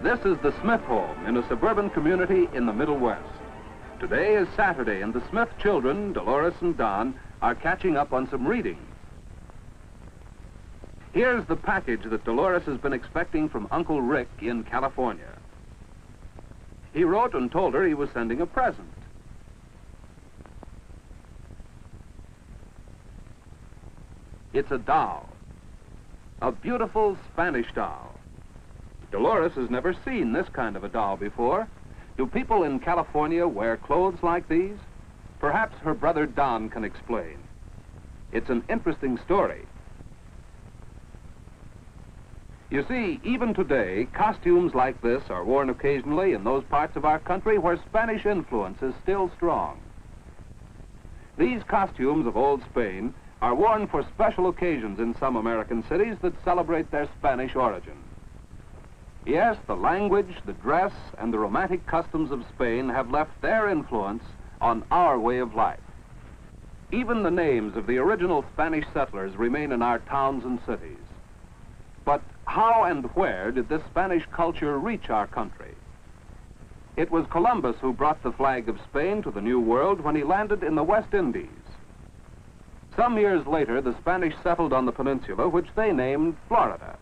This is the Smith home in a suburban community in the Middle West. Today is Saturday, and the Smith children, Dolores and Don, are catching up on some reading. Here's the package that Dolores has been expecting from Uncle Rick in California. He wrote and told her he was sending a present. It's a doll, a beautiful Spanish doll. Dolores has never seen this kind of a doll before. Do people in California wear clothes like these? Perhaps her brother Don can explain. It's an interesting story. You see, even today, costumes like this are worn occasionally in those parts of our country where Spanish influence is still strong. These costumes of old Spain are worn for special occasions in some American cities that celebrate their Spanish origin. Yes, the language, the dress, and the romantic customs of Spain have left their influence on our way of life. Even the names of the original Spanish settlers remain in our towns and cities. But how and where did this Spanish culture reach our country? It was Columbus who brought the flag of Spain to the New World when he landed in the West Indies. Some years later, the Spanish settled on the peninsula, which they named Florida.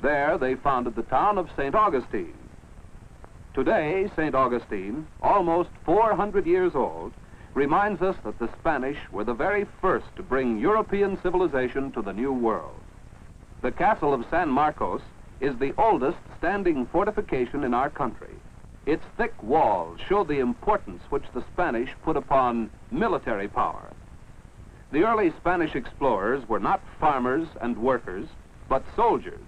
There, they founded the town of St. Augustine. Today, St. Augustine, almost 400 years old, reminds us that the Spanish were the very first to bring European civilization to the New World. The castle of San Marcos is the oldest standing fortification in our country. Its thick walls show the importance which the Spanish put upon military power. The early Spanish explorers were not farmers and workers, but soldiers.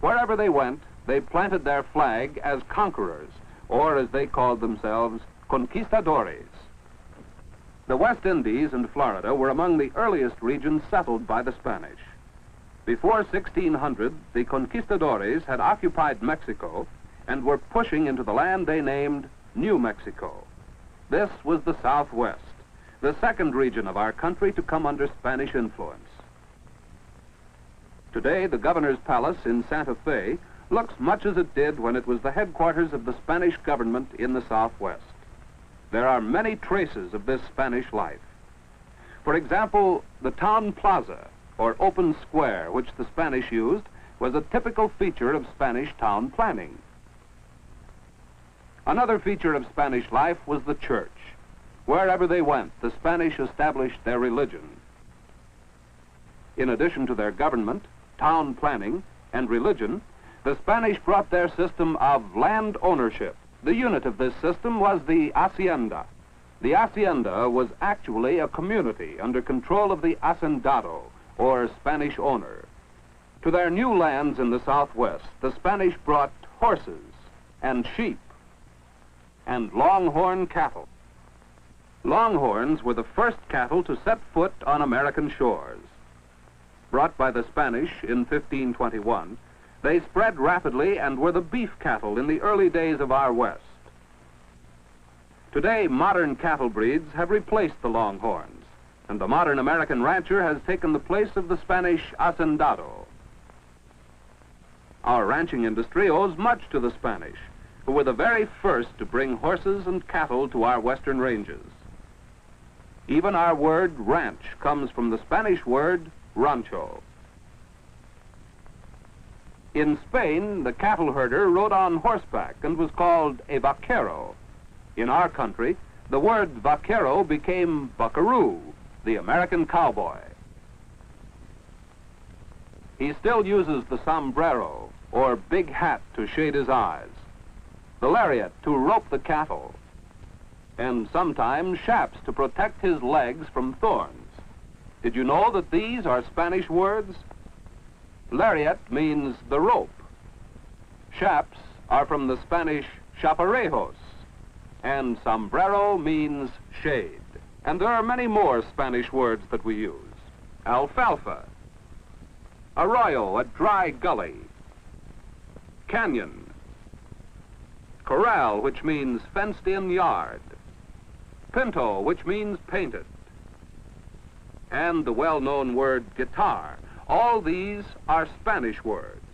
Wherever they went, they planted their flag as conquerors, or as they called themselves, conquistadores. The West Indies and Florida were among the earliest regions settled by the Spanish. Before 1600, the conquistadores had occupied Mexico and were pushing into the land they named New Mexico. This was the Southwest, the second region of our country to come under Spanish influence. Today, the governor's palace in Santa Fe looks much as it did when it was the headquarters of the Spanish government in the Southwest. There are many traces of this Spanish life. For example, the town plaza, or open square, which the Spanish used, was a typical feature of Spanish town planning. Another feature of Spanish life was the church. Wherever they went, the Spanish established their religion. In addition to their government, town planning, and religion, the Spanish brought their system of land ownership. The unit of this system was the hacienda. The hacienda was actually a community under control of the hacendado, or Spanish owner. To their new lands in the Southwest, the Spanish brought horses and sheep and longhorn cattle. Longhorns were the first cattle to set foot on American shores. Brought by the Spanish in 1521, they spread rapidly and were the beef cattle in the early days of our West. Today, modern cattle breeds have replaced the longhorns, and the modern American rancher has taken the place of the Spanish hacendado. Our ranching industry owes much to the Spanish, who were the very first to bring horses and cattle to our western ranges. Even our word ranch comes from the Spanish word rancho. In Spain, the cattle herder rode on horseback and was called a vaquero. In our country, the word vaquero became buckaroo, the American cowboy. He still uses the sombrero, or big hat, to shade his eyes, the lariat to rope the cattle, and sometimes chaps to protect his legs from thorns. Did you know that these are Spanish words? Lariat means the rope. Chaps are from the Spanish chaparejos, and sombrero means shade. And there are many more Spanish words that we use. Alfalfa, arroyo, a dry gully, canyon, corral, which means fenced-in yard, pinto, which means painted, and the well-known word guitar. All these are Spanish words.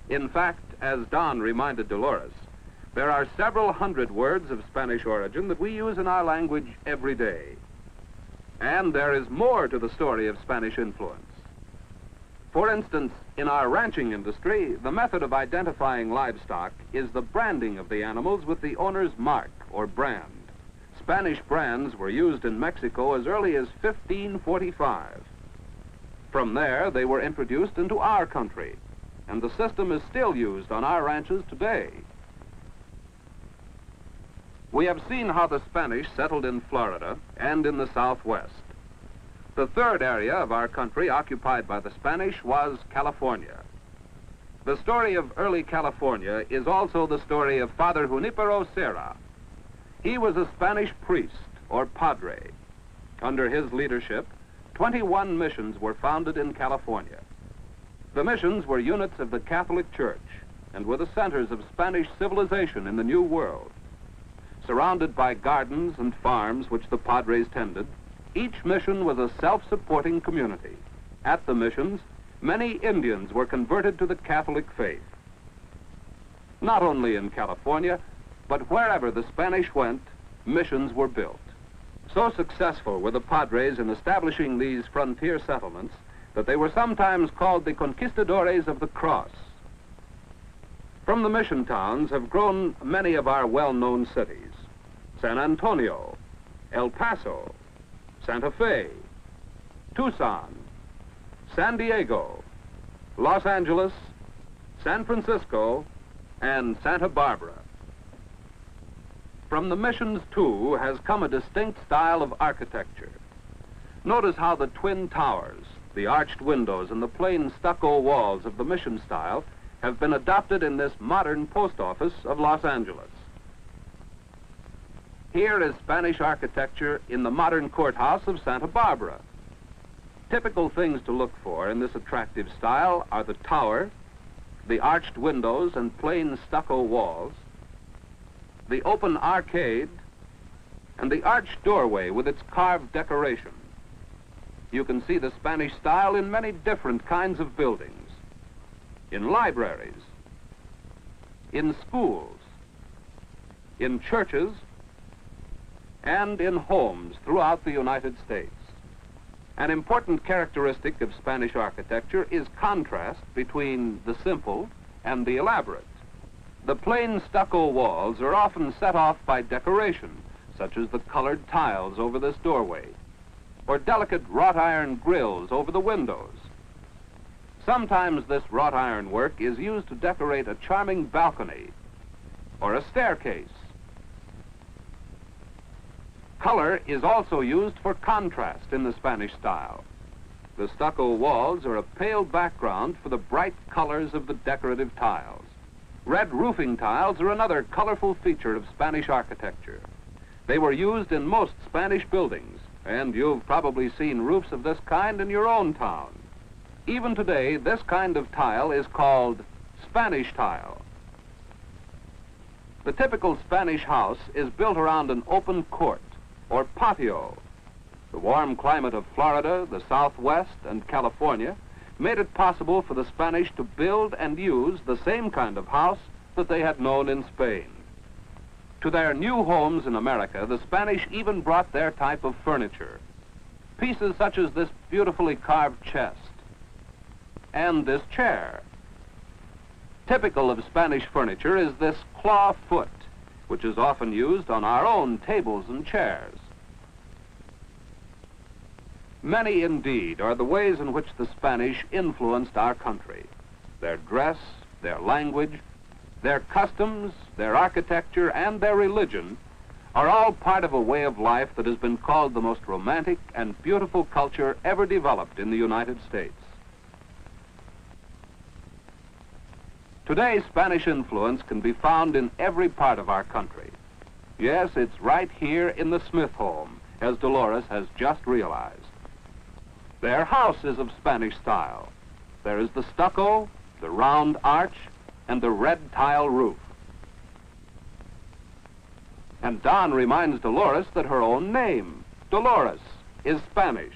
In fact, as Don reminded Dolores, there are several hundred words of Spanish origin that we use in our language every day. And there is more to the story of Spanish influence. For instance, in our ranching industry, the method of identifying livestock is the branding of the animals with the owner's mark or brand. Spanish brands were used in Mexico as early as 1545. From there, they were introduced into our country, and the system is still used on our ranches today. We have seen how the Spanish settled in Florida and in the Southwest. The third area of our country occupied by the Spanish was California. The story of early California is also the story of Father Junipero Serra. He was a Spanish priest, or padre. Under his leadership, 21 missions were founded in California. The missions were units of the Catholic Church and were the centers of Spanish civilization in the New World. Surrounded by gardens and farms which the padres tended, each mission was a self-supporting community. At the missions, many Indians were converted to the Catholic faith. Not only in California, but wherever the Spanish went, missions were built. So successful were the padres in establishing these frontier settlements that they were sometimes called the conquistadores of the cross. From the mission towns have grown many of our well-known cities: San Antonio, El Paso, Santa Fe, Tucson, San Diego, Los Angeles, San Francisco, and Santa Barbara. From the missions, too, has come a distinct style of architecture. Notice how the twin towers, the arched windows, and the plain stucco walls of the mission style have been adopted in this modern post office of Los Angeles. Here is Spanish architecture in the modern courthouse of Santa Barbara. Typical things to look for in this attractive style are the tower, the arched windows and plain stucco walls, the open arcade, and the arched doorway with its carved decoration. You can see the Spanish style in many different kinds of buildings: in libraries, in schools, in churches, and in homes throughout the United States. An important characteristic of Spanish architecture is contrast between the simple and the elaborate. The plain stucco walls are often set off by decoration, such as the colored tiles over this doorway, or delicate wrought iron grills over the windows. Sometimes this wrought iron work is used to decorate a charming balcony or a staircase. Color is also used for contrast in the Spanish style. The stucco walls are a pale background for the bright colors of the decorative tiles. Red roofing tiles are another colorful feature of Spanish architecture. They were used in most Spanish buildings, and you've probably seen roofs of this kind in your own town. Even today, this kind of tile is called Spanish tile. The typical Spanish house is built around an open court, or patio. The warm climate of Florida, the Southwest, and California made it possible for the Spanish to build and use the same kind of house that they had known in Spain. To their new homes in America, the Spanish even brought their type of furniture. Pieces such as this beautifully carved chest and this chair. Typical of Spanish furniture is this claw foot, which is often used on our own tables and chairs. Many indeed are the ways in which the Spanish influenced our country. Their dress, their language, their customs, their architecture, and their religion are all part of a way of life that has been called the most romantic and beautiful culture ever developed in the United States. Today, Spanish influence can be found in every part of our country. Yes, it's right here in the Smith home, as Dolores has just realized. Their house is of Spanish style. There is the stucco, the round arch, and the red tile roof. And Don reminds Dolores that her own name, Dolores, is Spanish.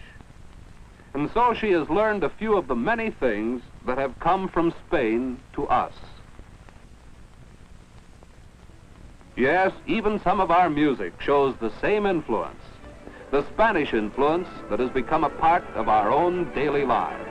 And so she has learned a few of the many things that have come from Spain to us. Yes, even some of our music shows the same influence, the Spanish influence that has become a part of our own daily lives.